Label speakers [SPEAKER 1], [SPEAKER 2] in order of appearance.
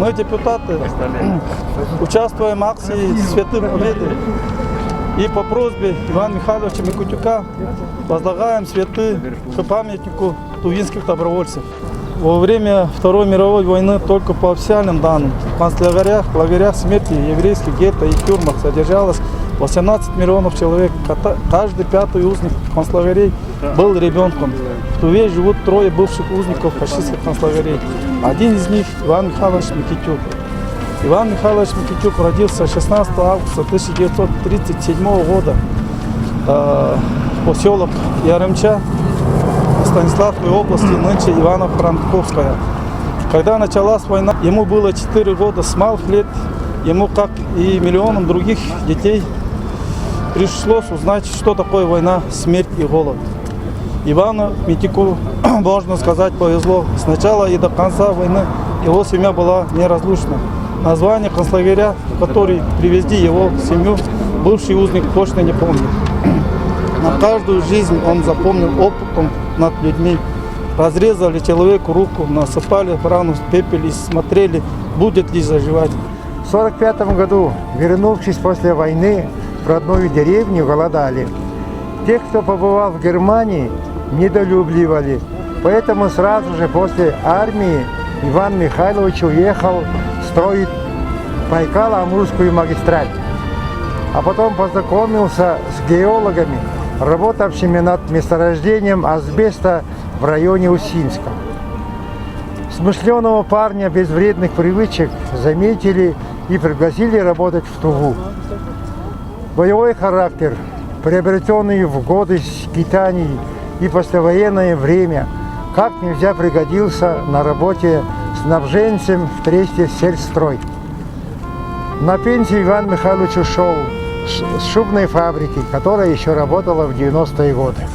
[SPEAKER 1] Мы, депутаты, участвуем в акции «Цветы Победы». И по просьбе Ивана Михайловича Микитюка возлагаем цветы к памятнику тувинских добровольцев. Во время Второй мировой войны только по официальным данным в концлагерях, лагерях смерти еврейских гетто и тюрьмах содержалось 18 миллионов человек. Каждый пятый узник концлагерей был ребенком. В Туве живут 3 бывших узников фашистских концлагерей. Один из них Иван Михайлович Микитюк. Иван Михайлович Микитюк родился 16 августа 1937 года в поселок Яремча Станиславской области, нынче Ивано-Франковская. Когда началась война, ему было 4 года с малых лет. Ему, как и миллионам других детей, пришлось узнать, что такое война, смерть и голод. Ивану Микитюку, можно сказать, повезло. С начала и до конца войны его семья была неразлучна. Название концлагеря, в который привезли его семью, бывший узник точно не помнит. На каждую жизнь он запомнил опытом над людьми. Разрезали человеку руку, насыпали в рану пепел и смотрели, будет ли заживать.
[SPEAKER 2] В 1945 году, вернувшись после войны в родную деревню, голодали. Тех, кто побывал в Германии, недолюбливали. Поэтому сразу же после армии Иван Михайлович уехал строить Байкало-Амурскую магистраль. А потом познакомился с геологами, работавшими над месторождением асбеста в районе Усинска. Смышленого парня без вредных привычек заметили и пригласили работать в Туву. Боевой характер, приобретенный в годы скитаний и послевоенное время, как нельзя пригодился на работе снабженцем в тресте сельстрой. На пенсию Иван Михайлович ушел с шубной фабрики, которая еще работала в 90-е годы.